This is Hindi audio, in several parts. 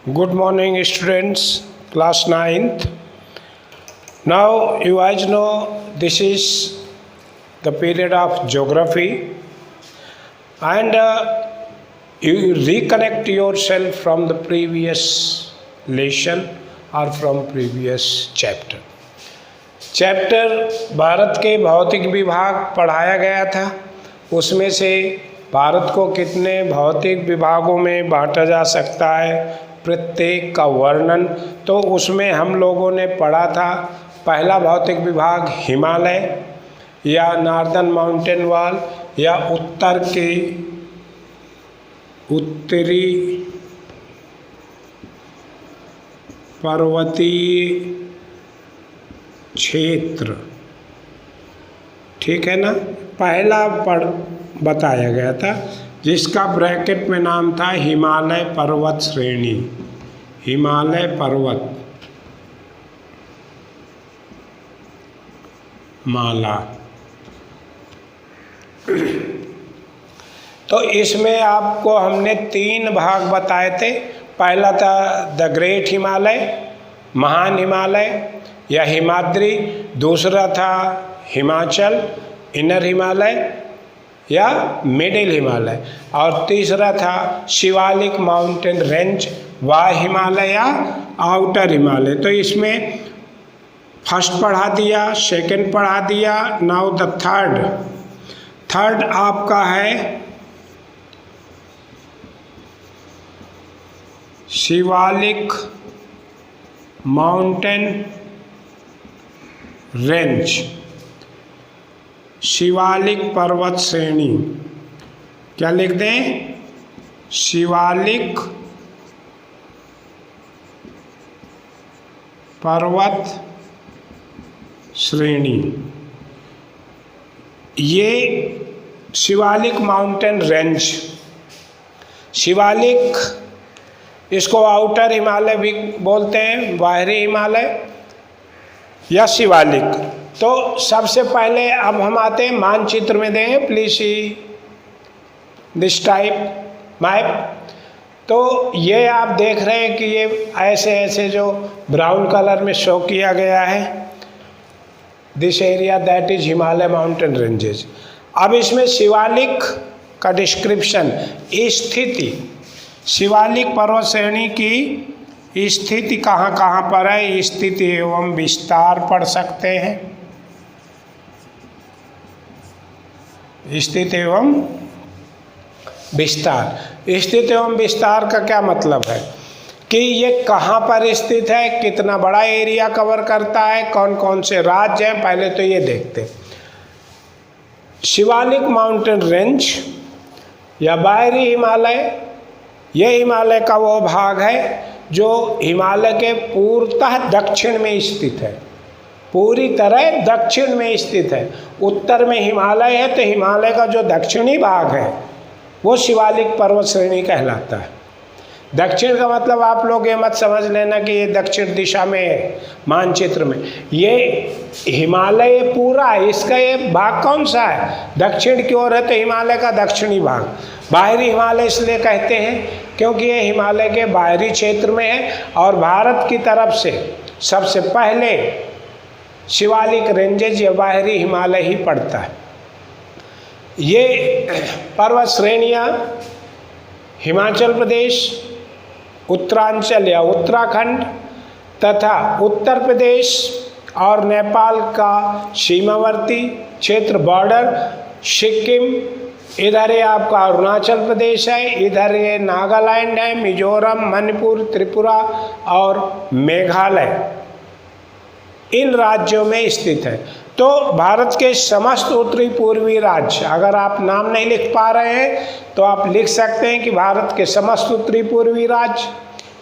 Good morning, students, class 9th. Now, you guys know this is the period of geography, and you reconnect yourself from the previous lesson or from previous chapter. Chapter Bharat के भौतिक विभाग पढ़ाया गया था। उसमें से भारत को कितने भौतिक विभागों में बांटा जा सकता है, प्रत्येक का वर्णन। तो उसमें हम लोगों ने पढ़ा था पहला भौतिक विभाग हिमालय या नॉर्दर्न माउंटेन वॉल या उत्तरी पर्वतीय क्षेत्र, ठीक है ना। पहला बताया गया था जिसका ब्रैकेट में नाम था हिमालय पर्वत श्रेणी, हिमालय पर्वत माला। तो इसमें आपको हमने 3 भाग बताए थे। पहला था द ग्रेट हिमालय, महान हिमालय या हिमाद्री। दूसरा था हिमाचल, इनर हिमालय या मिडिल हिमालय। और तीसरा था शिवालिक माउंटेन रेंज, वा हिमालय या आउटर हिमालय। तो इसमें फर्स्ट पढ़ा दिया, सेकंड पढ़ा दिया। नाउ द थर्ड आपका है शिवालिक माउंटेन रेंज, शिवालिक पर्वत श्रेणी। क्या लिख दें? शिवालिक पर्वत श्रेणी। ये शिवालिक माउंटेन रेंज, शिवालिक इसको आउटर हिमालय भी बोलते हैं, बाहरी हिमालय या शिवालिक। तो सबसे पहले अब हम आते हैं मानचित्र में। देंगे please see this type map. तो ये आप देख रहे हैं कि ये ऐसे ऐसे जो ब्राउन कलर में शो किया गया है, this area that is Himalaya mountain ranges. अब इसमें शिवालिक का डिस्क्रिप्शन, स्थिति, शिवालिक पर्वत श्रेणी की स्थिति कहाँ कहाँ पर है, स्थिति एवं विस्तार पढ़ सकते हैं। स्थिति एवं विस्तार। स्थिति एवं विस्तार का क्या मतलब है कि ये कहाँ पर स्थित है, कितना बड़ा एरिया कवर करता है, कौन कौन से राज्य हैं। पहले तो ये देखते हैं। शिवालिक माउंटेन रेंज या बाहरी हिमालय, ये हिमालय का वो भाग है जो हिमालय के पूर्णतः दक्षिण में स्थित है, पूरी तरह दक्षिण में स्थित है। उत्तर में हिमालय है तो हिमालय का जो दक्षिणी भाग है वो शिवालिक पर्वत श्रेणी कहलाता है। दक्षिण का मतलब आप लोग ये मत समझ लेना कि ये दक्षिण दिशा में है मानचित्र में। ये हिमालय पूरा है, इसका ये भाग कौन सा है, दक्षिण की ओर है तो हिमालय का दक्षिणी भाग। बाहरी हिमालय इसलिए कहते हैं क्योंकि ये हिमालय के बाहरी क्षेत्र में है और भारत की तरफ से सबसे पहले शिवालिक रेंजेज या बाहरी हिमालय ही पड़ता है। ये पर्वत श्रेणियाँ हिमाचल प्रदेश, उत्तरांचल या उत्तराखंड तथा उत्तर प्रदेश और नेपाल का सीमावर्ती क्षेत्र, बॉर्डर, सिक्किम, इधर ये आपका अरुणाचल प्रदेश है, इधर ये नागालैंड है, मिजोरम, मणिपुर, त्रिपुरा और मेघालय, इन राज्यों में स्थित है। तो भारत के समस्त उत्तरी पूर्वी राज्य, अगर आप नाम नहीं लिख पा रहे हैं तो आप लिख सकते हैं कि भारत के समस्त उत्तरी पूर्वी राज्य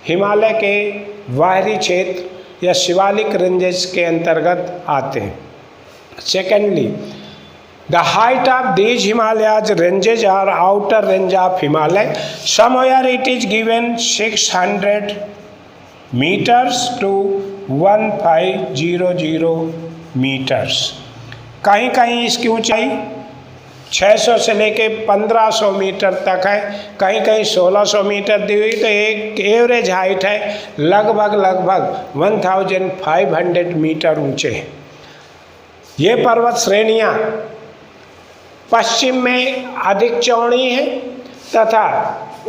हिमालय के बाहरी क्षेत्र या शिवालिक रेंजेस के अंतर्गत आते हैं। Secondly, the height of these Himalayas ranges are outer range of Himalay. Somewhere it is given 600 meters to 1500 meters. कहीं कहीं इसकी ऊंचाई 600 से लेके 1500 मीटर तक है, कहीं कहीं 1600 मीटर दी हुई। तो एक एवरेज हाइट है लगभग 1500 मीटर ऊंचे हैं। ये पर्वत श्रेणियाँ पश्चिम में अधिक चौड़ी हैं तथा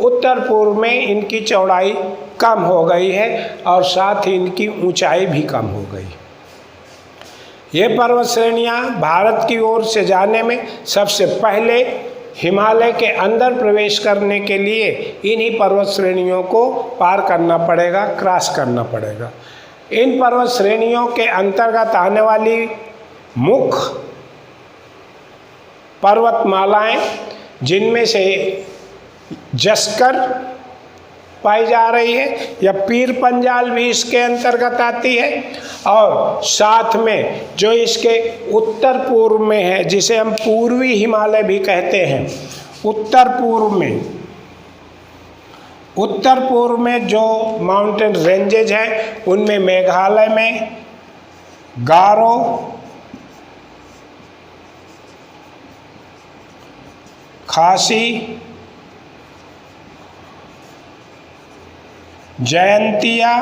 उत्तर पूर्व में इनकी चौड़ाई कम हो गई है और साथ ही इनकी ऊंचाई भी कम हो गई। ये पर्वत श्रेणियाँ भारत की ओर से जाने में सबसे पहले हिमालय के अंदर प्रवेश करने के लिए इन्हीं पर्वत श्रेणियों को पार करना पड़ेगा, क्रॉस करना पड़ेगा। इन पर्वत श्रेणियों के अंतर्गत आने वाली मुख्य पर्वतमालाएं, जिनमें से जस्कर पाई जा रही है या पीर पंजाल भी इसके अंतर्गत आती है, और साथ में जो इसके उत्तर पूर्व में है, जिसे हम पूर्वी हिमालय भी कहते हैं, उत्तर पूर्व में जो माउंटेन रेंजेज हैं उनमें मेघालय में गारो, खासी, जयंतिया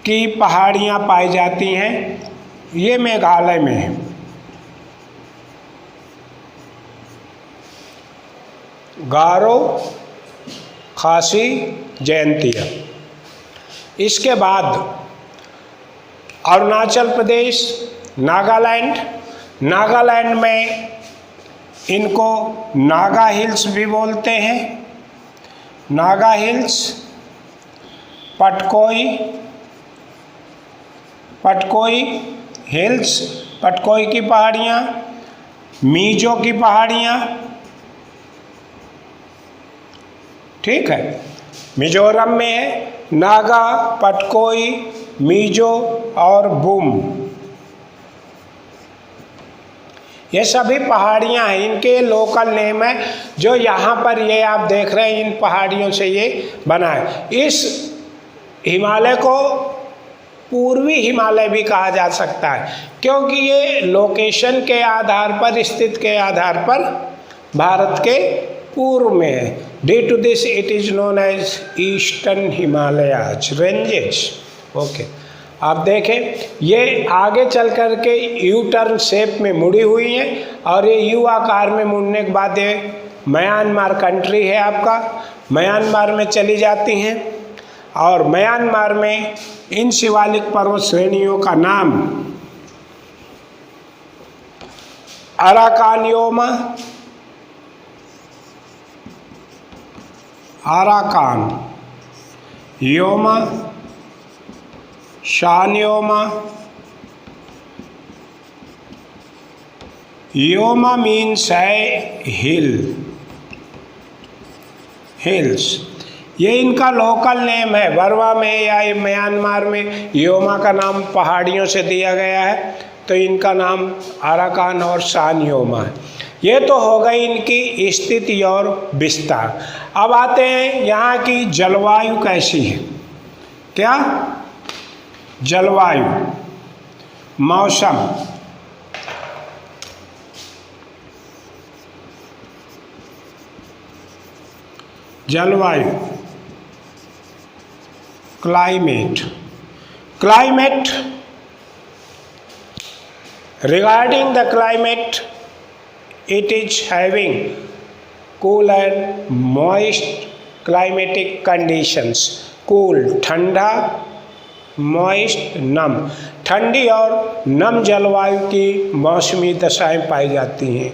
की पहाड़ियाँ पाई जाती हैं। ये मेघालय में है। गारो, खासी, जयंतिया। इसके बाद अरुणाचल प्रदेश, नागालैंड में इनको नागा हिल्स भी बोलते हैं। नागा हिल्स, पटकोई हिल्स, पटकोई की पहाड़ियाँ, मीजो की पहाड़ियाँ, ठीक है। मिजोरम में है नागा, पटकोई, मीजो और बूम। ये सभी पहाड़ियाँ हैं, इनके लोकल नेम है। जो यहाँ पर ये आप देख रहे हैं, इन पहाड़ियों से ये बना है। इस हिमालय को पूर्वी हिमालय भी कहा जा सकता है, क्योंकि ये लोकेशन के आधार पर, स्थिति के आधार पर भारत के पूर्व में है। Due to this it is known as eastern Himalayas ranges. Okay, आप देखें ये आगे चल कर के यू टर्न शेप में मुड़ी हुई है, और ये यू आकार में मुड़ने के बाद ये म्यांमार कंट्री है आपका, म्यांमार में चली जाती हैं। और म्यांमार में इन शिवालिक पर्वत श्रेणियों का नाम अराकान योमा, शान योमा मीन्स है हिल्स। ये इनका लोकल नेम है। बर्मा में या म्यांमार में योमा का नाम पहाड़ियों से दिया गया है, तो इनका नाम अराकान और शान योमा है। ये तो हो गई इनकी स्थिति और विस्तार। अब आते हैं यहाँ की जलवायु कैसी है। क्या जलवायु, मौसम। जलवायु, climate. Regarding the climate, it is having cool and moist climatic conditions. Cool, ठंडा, moist, नम। ठंडी और नम जलवायु की मौसमी दशाएं पाई जाती हैं।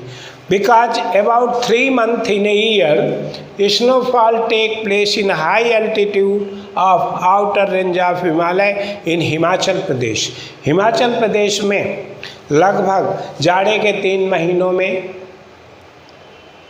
Because about 3 months in a year, snowfall take place in high altitude of outer range of Himalaya in Himachal Pradesh. Himachal Pradesh में लगभग जाड़े के 3 महीनों में,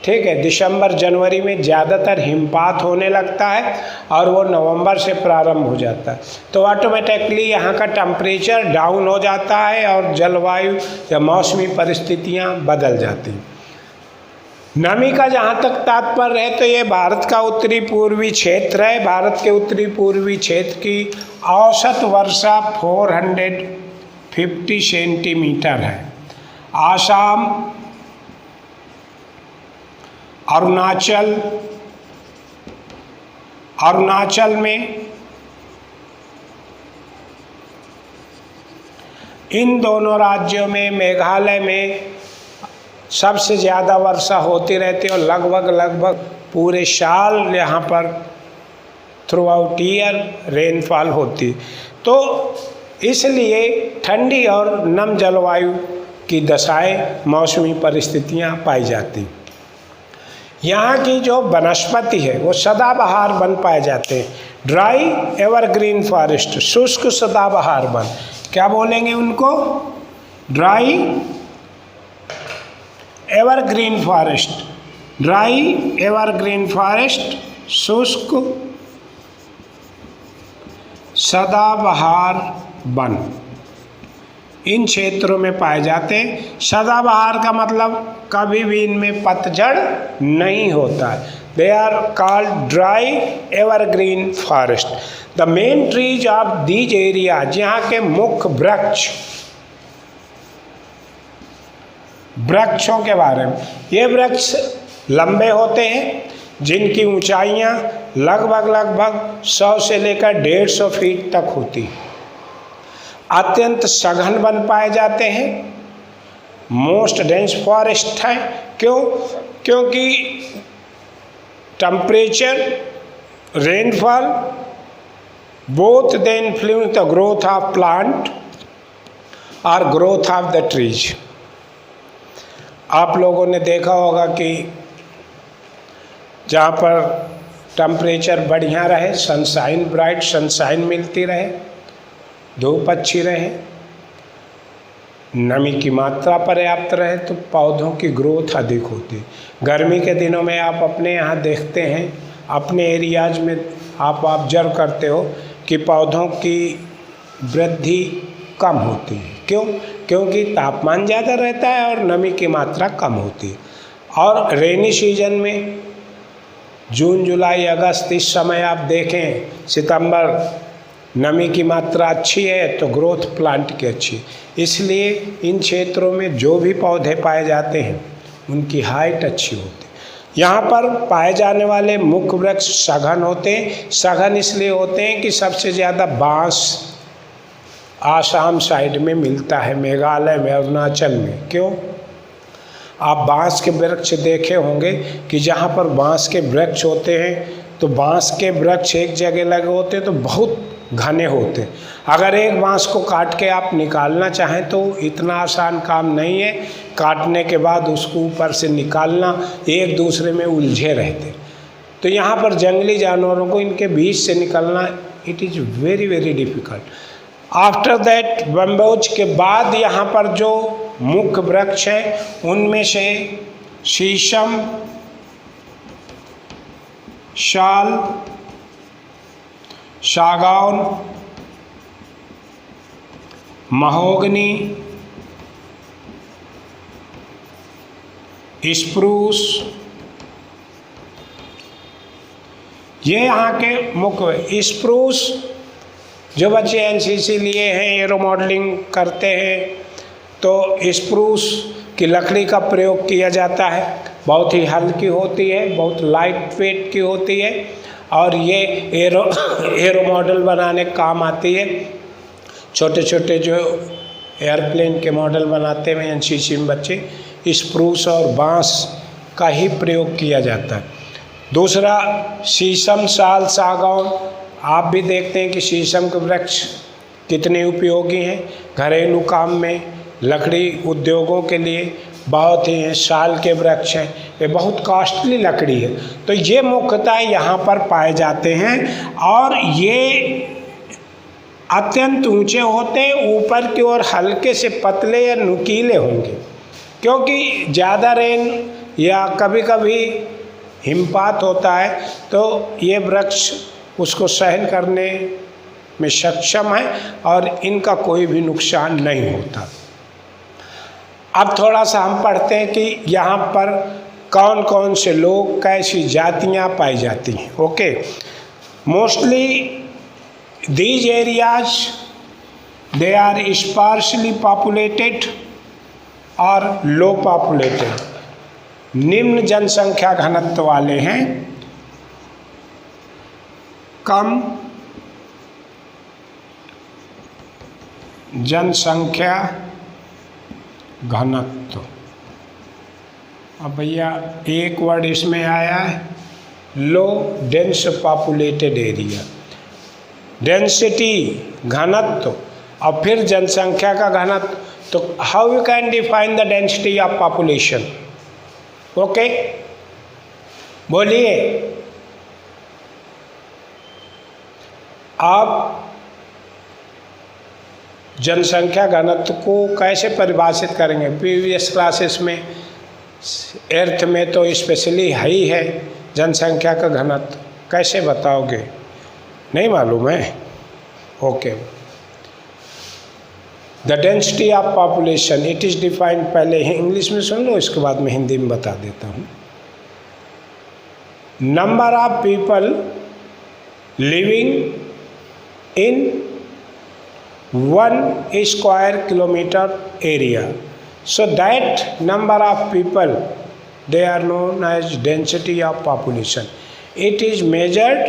ठीक है, दिसंबर जनवरी में ज़्यादातर हिमपात होने लगता है और वो नवंबर से प्रारंभ हो जाता है। तो ऑटोमेटिकली यहाँ का टेम्परेचर डाउन हो जाता है और जलवायु या मौसमी परिस्थितियाँ बदल जाती हैं। नमी का जहाँ तक तात्पर्य है, तो ये भारत का उत्तरी पूर्वी क्षेत्र है। भारत के उत्तरी पूर्वी क्षेत्र की औसत वर्षा 450 सेंटीमीटर है। आसाम अरुणाचल में इन दोनों राज्यों में, मेघालय में सबसे ज़्यादा वर्षा होती रहती है और लगभग पूरे साल यहाँ पर थ्रू आउट ईयर रेनफॉल होती। तो इसलिए ठंडी और नम जलवायु की दशाएं, मौसमी परिस्थितियाँ पाई जाती। यहाँ की जो वनस्पति है वो सदाबहार वन पाए जाते हैं। ड्राई एवरग्रीन फॉरेस्ट, शुष्क सदाबहार वन, क्या बोलेंगे उनको? Dry evergreen forest, dry evergreen forest, शुष्क सदाबहार वन इन क्षेत्रों में पाए जाते हैं। सदाबहार का मतलब कभी भी इनमें पतझड़ नहीं होता है। They are called dry evergreen forest. The main trees of these area, यहाँ के मुख्य वृक्षों के बारे में, ये वृक्ष लंबे होते हैं जिनकी ऊंचाइयाँ लगभग 100 से लेकर 150 फीट तक होती है। अत्यंत सघन वन पाए जाते हैं। मोस्ट डेंस फॉरेस्ट है। क्योंकि temperature, rainfall both they influence the growth of plant और ग्रोथ ऑफ द ट्रीज। आप लोगों ने देखा होगा कि जहाँ पर टेम्परेचर बढ़िया रहे, सनशाइन, ब्राइट सनशाइन मिलती रहे, धूप अच्छी रहे, नमी की मात्रा पर्याप्त रहे, तो पौधों की ग्रोथ अधिक होती। गर्मी के दिनों में आप अपने यहाँ देखते हैं, अपने एरियाज में आप ऑब्जर्व करते हो कि पौधों की वृद्धि कम होती है। क्यों? क्योंकि तापमान ज़्यादा रहता है और नमी की मात्रा कम होती है। और रेनी सीजन में जून, जुलाई, अगस्त, इस समय आप देखें, सितंबर, नमी की मात्रा अच्छी है तो ग्रोथ प्लांट की अच्छी है। इसलिए इन क्षेत्रों में जो भी पौधे पाए जाते हैं उनकी हाइट अच्छी होती है। यहाँ पर पाए जाने वाले मुख्य वृक्ष सघन होते हैं। सघन इसलिए होते हैं कि सबसे ज़्यादा बांस आसाम साइड में मिलता है, मेघालय में, अरुणाचल में। क्यों? आप बांस के वृक्ष देखे होंगे कि जहाँ पर बांस के वृक्ष होते हैं तो बांस के वृक्ष एक जगह लगे होते हैं तो बहुत घने होते। अगर एक बांस को काट के आप निकालना चाहें तो इतना आसान काम नहीं है। काटने के बाद उसको ऊपर से निकालना एक दूसरे में उलझे रहते। तो यहाँ पर जंगली जानवरों को इनके बीच से निकलना, it is very very difficult. After that, बम्बोज के बाद यहाँ पर जो मुख्य वृक्ष हैं उनमें से शीशम, शाल, सागौन, महोगनी, स्प्रूस, ये यहाँ के मुख्य। स्प्रूस जो बच्चे एनसीसी लिए हैं, एरो मॉडलिंग करते हैं, तो स्प्रूस की लकड़ी का प्रयोग किया जाता है। बहुत ही हल्की होती है, बहुत लाइट वेट की होती है और ये एरो मॉडल बनाने का काम आती है। छोटे छोटे जो एयरप्लेन के मॉडल बनाते हैं एनसीसी में बच्चे, स्प्रूस और बांस का ही प्रयोग किया जाता है। दूसरा शीशम, साल, सागौन। आप भी देखते हैं कि शीशम के वृक्ष कितने उपयोगी हैं घरेलू काम में, लकड़ी उद्योगों के लिए बहुत ही हैं। साल के वृक्ष हैं, ये बहुत कॉस्टली लकड़ी है। तो ये मुख्यतः यहाँ पर पाए जाते हैं और ये अत्यंत ऊंचे होते हैं, ऊपर की ओर हल्के से पतले या नुकीले होंगे। क्योंकि ज़्यादा रेन या कभी कभी हिमपात होता है तो ये वृक्ष उसको सहन करने में सक्षम है और इनका कोई भी नुकसान नहीं होता। अब थोड़ा सा हम पढ़ते हैं कि यहाँ पर कौन कौन से लोग, कैसी जातियाँ पाई जाती हैं। Okay, mostly these areas they are sparsely populated or low populated। निम्न जनसंख्या घनत्व वाले हैं, कम जनसंख्या घनत्व। अब भैया एक वर्ड इसमें आया है, लो डेंस पॉपुलेटेड एरिया, डेंसिटी घनत्व और फिर जनसंख्या का घनत्व। तो how you can define the density of population? Okay, बोलिए आप जनसंख्या घनत्व को कैसे परिभाषित करेंगे? प्रीवियस क्लासेस में अर्थ में तो स्पेशली है ही है जनसंख्या का घनत्व, कैसे बताओगे? नहीं मालूम है? Okay, the density of population it is defined, पहले ही इंग्लिश में सुन लो, इसके बाद में हिंदी में बता देता हूँ। Number of people living in 1 square kilometer area. So that number of people, they are known as density of population. It is measured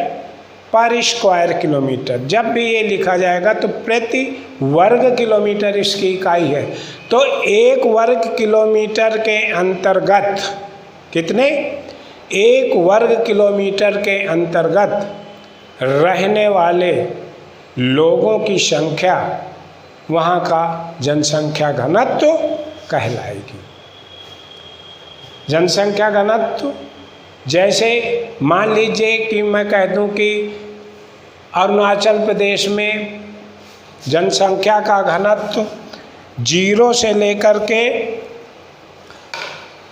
per square kilometer. जब भी ये लिखा जाएगा तो प्रति वर्ग किलोमीटर इसकी इकाई है। तो एक वर्ग किलोमीटर के अंतर्गत कितने? एक वर्ग किलोमीटर के अंतर्गत रहने वाले लोगों की संख्या वहाँ का जनसंख्या घनत्व कहलाएगी। जनसंख्या घनत्व, जैसे मान लीजिए कि मैं कह दूँ कि अरुणाचल प्रदेश में जनसंख्या का घनत्व 0 से लेकर के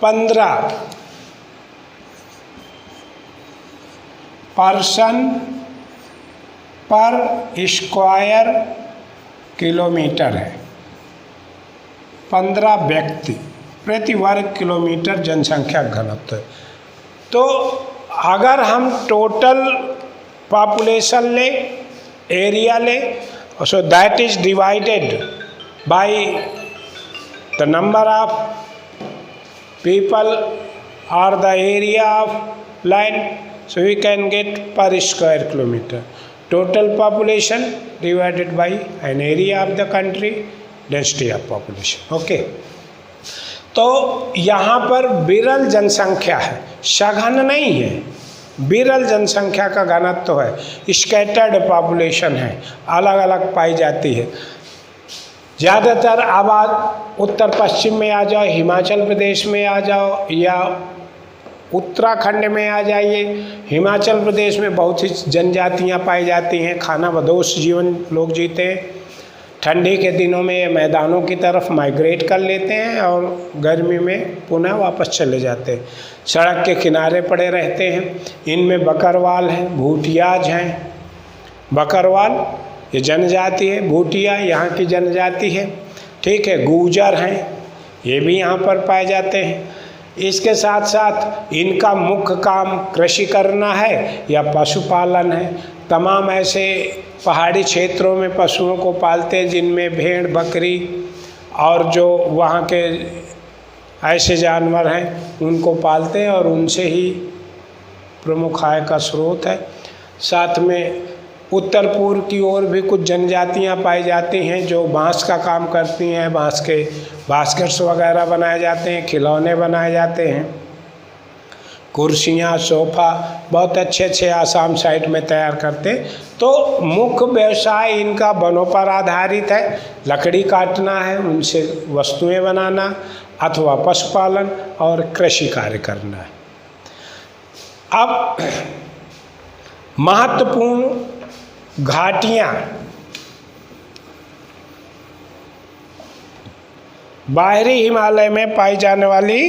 15 पर्सन पर स्क्वायर किलोमीटर है, 15 व्यक्ति प्रति वर्ग किलोमीटर जनसंख्या घनत्व। तो अगर हम टोटल पॉपुलेशन ले, एरिया ले, so that is divided by the number of people और the area of land, so we can get per square kilometre. Total population divided by an area of the country, density of population. Okay. तो यहाँ पर विरल जनसंख्या है, सघन नहीं है, विरल जनसंख्या का घनत्व है, स्कैटर्ड पॉपुलेशन है, अलग अलग पाई जाती है। ज़्यादातर आबाद उत्तर पश्चिम में आ जाओ, हिमाचल प्रदेश में आ जाओ या उत्तराखंड में आ जाइए। हिमाचल प्रदेश में बहुत सी जनजातियाँ पाई जाती हैं, खाना बदोश जीवन लोग जीते हैं। ठंडी के दिनों में ये मैदानों की तरफ माइग्रेट कर लेते हैं और गर्मी में पुनः वापस चले जाते हैं, सड़क के किनारे पड़े रहते हैं। इनमें बकरवाल हैं, भूटियाज हैं। बकरवाल ये जनजाति है, भूटिया यहाँ की जनजाति है, ठीक है। गूजर हैं, ये भी यहाँ पर पाए जाते हैं। इसके साथ साथ इनका मुख्य काम कृषि करना है या पशुपालन है। तमाम ऐसे पहाड़ी क्षेत्रों में पशुओं को पालते हैं जिनमें भेड़, बकरी और जो वहाँ के ऐसे जानवर हैं उनको पालते हैं और उनसे ही प्रमुख आय का स्रोत है। साथ में उत्तर पूर्व की ओर भी कुछ जनजातियाँ पाई जाती हैं जो बांस का काम करती हैं। बांस के बास्केट्स वगैरह बनाए जाते हैं, खिलौने बनाए जाते हैं, कुर्सियाँ, सोफ़ा बहुत अच्छे अच्छे आसाम साइड में तैयार करते हैं। तो मुख्य व्यवसाय इनका वनों पर आधारित है, लकड़ी काटना है, उनसे वस्तुएं बनाना अथवा पशुपालन और कृषि कार्य करना है। अब महत्वपूर्ण घाटियाँ, बाहरी हिमालय में पाई जाने वाली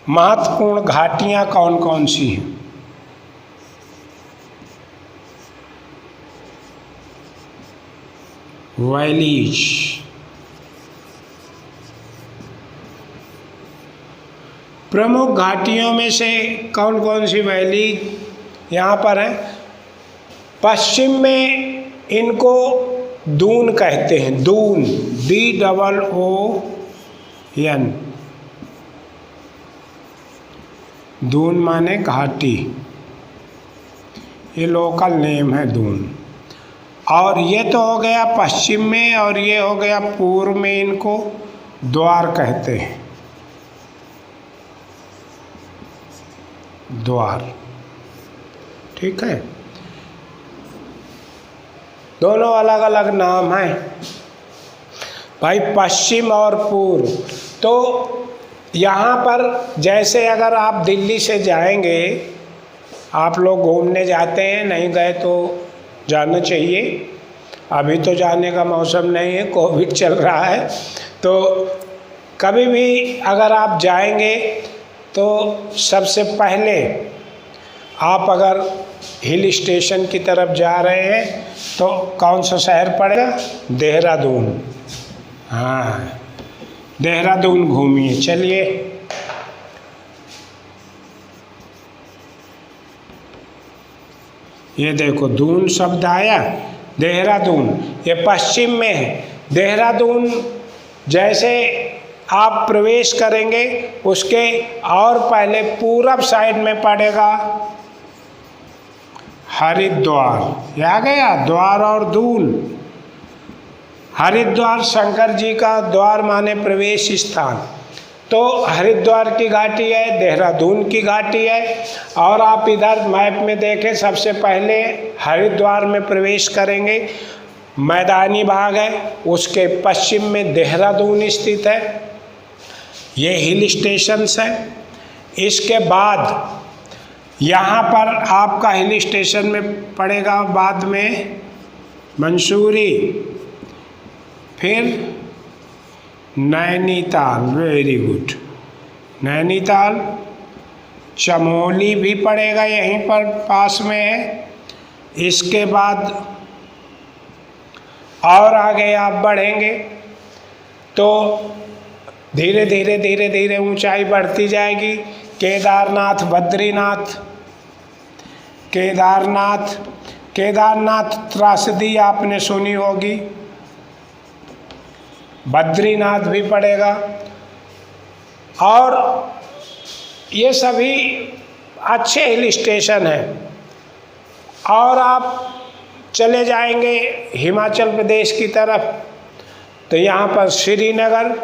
महत्वपूर्ण घाटियाँ कौन कौन सी हैं? वैलीज, प्रमुख घाटियों में से कौन कौन सी वैली यहाँ पर है? पश्चिम में इनको दून कहते हैं, दून, DOON। दून माने घाटी, ये लोकल नेम है दून। और ये तो हो गया पश्चिम में, और ये हो गया पूर्व में, इनको द्वार कहते हैं, द्वार। ठीक है, दोनों अलग अलग नाम हैं भाई, पश्चिम और पूर्व। तो यहाँ पर जैसे अगर आप दिल्ली से जाएंगे, आप लोग घूमने जाते हैं, नहीं गए तो जाना चाहिए, अभी तो जाने का मौसम नहीं है, कोविड चल रहा है। तो कभी भी अगर आप जाएंगे तो सबसे पहले आप अगर हिल स्टेशन की तरफ जा रहे हैं तो कौन सा शहर पड़ेगा? देहरादून। हाँ, देहरादून घूमिए। चलिए, ये देखो दून शब्द आया, देहरादून, ये पश्चिम में है। देहरादून जैसे आप प्रवेश करेंगे उसके और पहले पूरब साइड में पड़ेगा हरिद्वार। ये आ गया, द्वार और दून। हरिद्वार शंकर जी का द्वार माने प्रवेश स्थान। तो हरिद्वार की घाटी है, देहरादून की घाटी है। और आप इधर मैप में देखें, सबसे पहले हरिद्वार में प्रवेश करेंगे, मैदानी भाग है, उसके पश्चिम में देहरादून स्थित है, ये हिल स्टेशंस है। इसके बाद यहाँ पर आपका हिल स्टेशन में पड़ेगा बाद में मंसूरी, फिर नैनीताल, वेरी गुड, नैनीताल। चमोली भी पड़ेगा, यहीं पर पास में है। इसके बाद और आगे आप बढ़ेंगे तो धीरे धीरे धीरे धीरे ऊंचाई बढ़ती जाएगी। केदारनाथ, बद्रीनाथ, केदारनाथ, केदारनाथ त्रासदी आपने सुनी होगी, बद्रीनाथ भी पड़ेगा। और ये सभी अच्छे हिल स्टेशन हैं। और आप चले जाएंगे हिमाचल प्रदेश की तरफ तो यहाँ पर श्रीनगर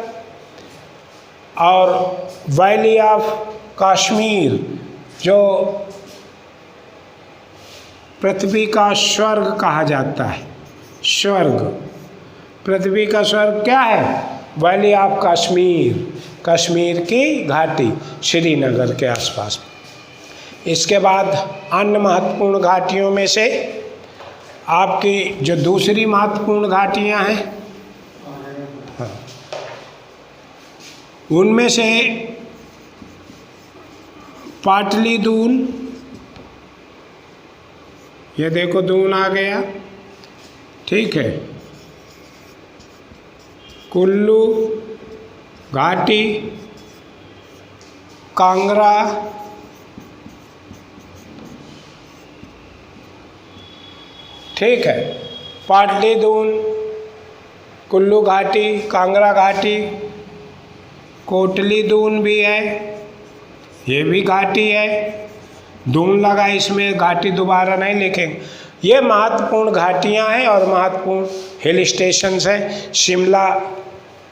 और वैली ऑफ कश्मीर, जो पृथ्वी का स्वर्ग कहा जाता है, स्वर्ग, पृथ्वी का स्वर्ग क्या है? वैली ऑफ कश्मीर, कश्मीर की घाटी, श्रीनगर के आसपास। इसके बाद अन्य महत्वपूर्ण घाटियों में से आपकी जो दूसरी महत्वपूर्ण घाटियां हैं, हाँ, उनमें से पाटली दून, ये देखो दून आ गया, ठीक है। कुल्लू घाटी, कांगड़ा, ठीक है, पाटली दून, कुल्लू घाटी, कांगड़ा घाटी, कोटली दून भी है, ये भी घाटी है। दून लगा इसमें, घाटी दोबारा नहीं लिखेंगे। ये महत्वपूर्ण घाटियां हैं और महत्वपूर्ण हिल स्टेशंस हैं। शिमला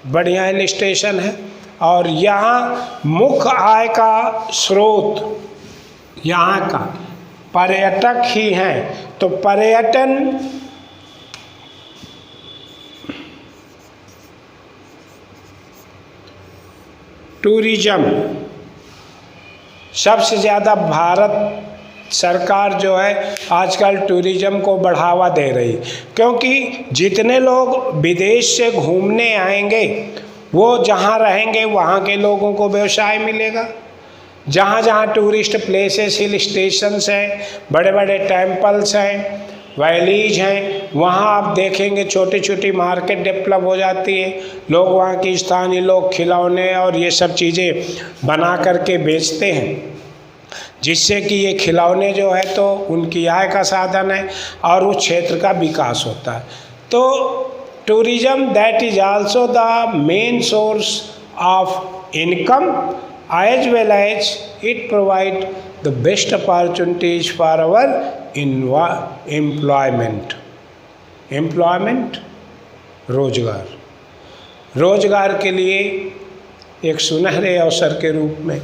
बढ़िया हिल स्टेशन है। और यहाँ मुख्य आय का स्रोत यहाँ का पर्यटक ही हैं। तो पर्यटन टूरिज्म सबसे ज़्यादा भारत सरकार जो है आजकल टूरिज्म को बढ़ावा दे रही, क्योंकि जितने लोग विदेश से घूमने आएंगे वो जहाँ रहेंगे वहाँ के लोगों को व्यवसाय मिलेगा। जहाँ जहाँ टूरिस्ट प्लेसेस, हिल स्टेशंस हैं, बड़े बड़े टेम्पल्स हैं, वैलीज हैं, वहाँ आप देखेंगे छोटी छोटी मार्केट डेवलप हो जाती है। लोग वहाँ की स्थानीय लोग खिलौने और ये सब चीज़ें बना करके बेचते हैं, जिससे कि ये खिलौने जो है तो उनकी आय का साधन है और उस क्षेत्र का विकास होता है। तो tourism that is also the main source of income as well as it provide the best opportunities for our employment. Employment, रोजगार के लिए एक सुनहरे अवसर के रूप में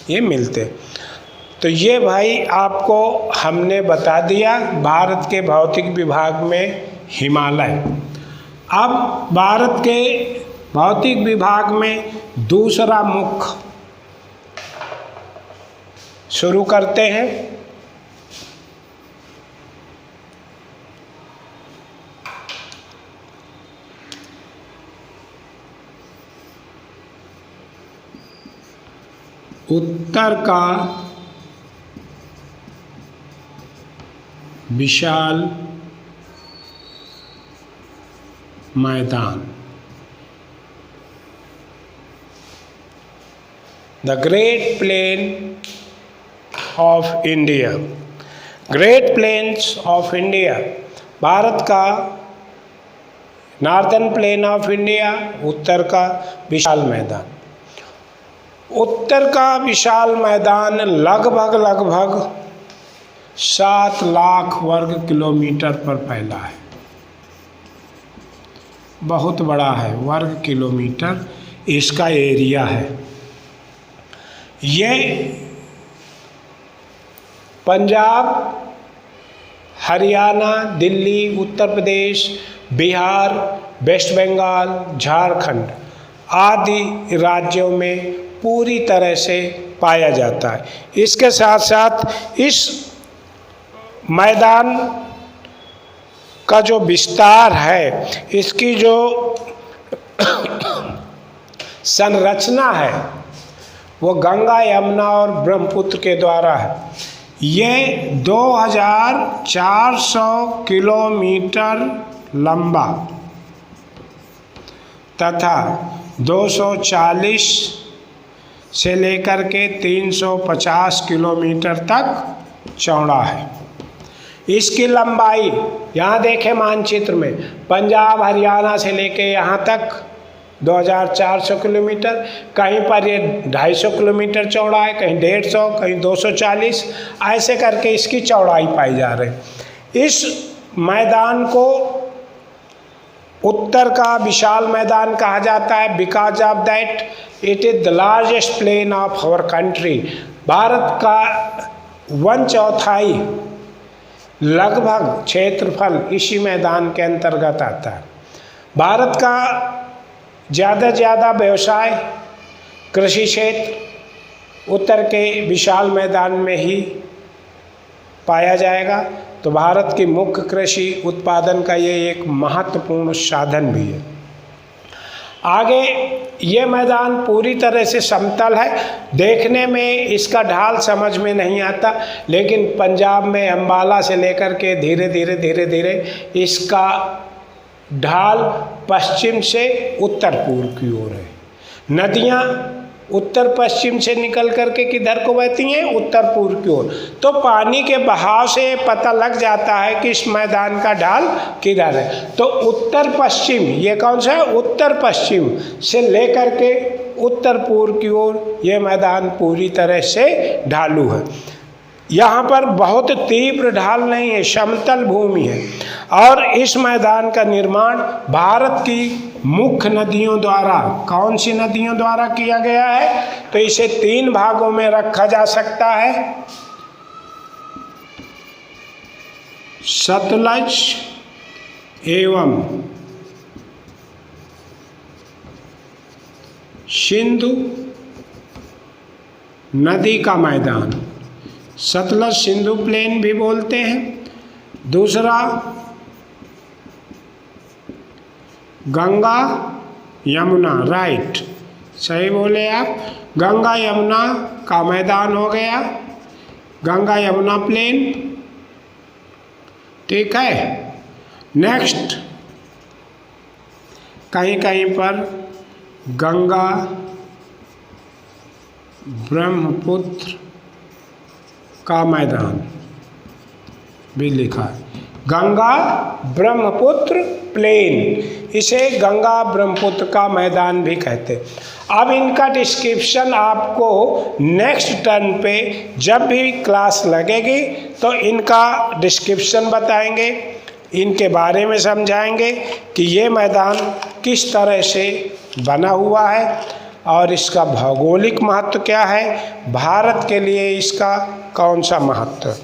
ये मिलते। तो ये भाई आपको हमने बता दिया भारत के भौतिक विभाग में हिमालय। अब भारत के भौतिक विभाग में दूसरा मुख शुरू करते हैं। उत्तर का विशाल मैदान, the great plain of India. Great plains of India, Bharat का नॉर्दर्न प्लेन ऑफ इंडिया, उत्तर का विशाल मैदान। उत्तर का विशाल मैदान लगभग 7 लाख वर्ग किलोमीटर पर फैला है। बहुत बड़ा है, वर्ग किलोमीटर इसका एरिया है। ये पंजाब, हरियाणा, दिल्ली, उत्तर प्रदेश, बिहार, वेस्ट बंगाल, झारखंड आदि राज्यों में पूरी तरह से पाया जाता है। इसके साथ साथ इस मैदान का जो विस्तार है, इसकी जो संरचना है वो गंगा, यमुना और ब्रह्मपुत्र के द्वारा है। ये 2400 किलोमीटर लंबा तथा 240 से लेकर के 350 किलोमीटर तक चौड़ा है। इसकी लंबाई यहाँ देखें मानचित्र में, पंजाब हरियाणा से लेके यहाँ तक 2400 किलोमीटर, कहीं पर ये 250 किलोमीटर चौड़ा है, कहीं 150, कहीं 240, ऐसे करके इसकी चौड़ाई पाई जा रही। इस मैदान को उत्तर का विशाल मैदान कहा जाता है because of that it is the largest plain of our country. Bharat का 1/4 लगभग क्षेत्रफल इसी मैदान के अंतर्गत आता है। भारत का ज़्यादा से ज़्यादा व्यवसाय कृषि क्षेत्र उत्तर के विशाल मैदान में ही पाया जाएगा। तो भारत की मुख्य कृषि उत्पादन का ये एक महत्वपूर्ण साधन भी है। आगे ये मैदान पूरी तरह से समतल है, देखने में इसका ढाल समझ में नहीं आता, लेकिन पंजाब में अम्बाला से लेकर के धीरे धीरे इसका ढाल पश्चिम से उत्तर पूर्व की ओर है। नदियाँ उत्तर पश्चिम से निकल करके किधर को बहती हैं, उत्तर पूर्व की ओर। तो पानी के बहाव से पता लग जाता है कि इस मैदान का ढाल किधर है। तो उत्तर पश्चिम, ये कौन सा है, उत्तर पश्चिम से लेकर के उत्तर पूर्व की ओर ये मैदान पूरी तरह से ढालू है। यहाँ पर बहुत तीव्र ढाल नहीं है, समतल भूमि है। और इस मैदान का निर्माण भारत की मुख्य नदियों द्वारा, कौन सी नदियों द्वारा किया गया है, तो इसे 3 भागों में रखा जा सकता है। सतलज एवं सिंधु नदी का मैदान, सतलज सिंधु प्लेन भी बोलते हैं। दूसरा गंगा यमुना, राइट, सही बोले आप, गंगा यमुना का मैदान हो गया, गंगा यमुना प्लेन, ठीक है। नेक्स्ट कहीं कहीं पर गंगा ब्रह्मपुत्र का मैदान भी लिखा है, गंगा ब्रह्मपुत्र प्लेन। इसे गंगा ब्रह्मपुत्र का मैदान भी कहते हैं। अब इनका डिस्क्रिप्शन आपको नेक्स्ट टर्न पे जब भी क्लास लगेगी तो इनका डिस्क्रिप्शन बताएंगे, इनके बारे में समझाएंगे कि ये मैदान किस तरह से बना हुआ है और इसका भौगोलिक महत्व क्या है, भारत के लिए इसका कौन सा महत्व।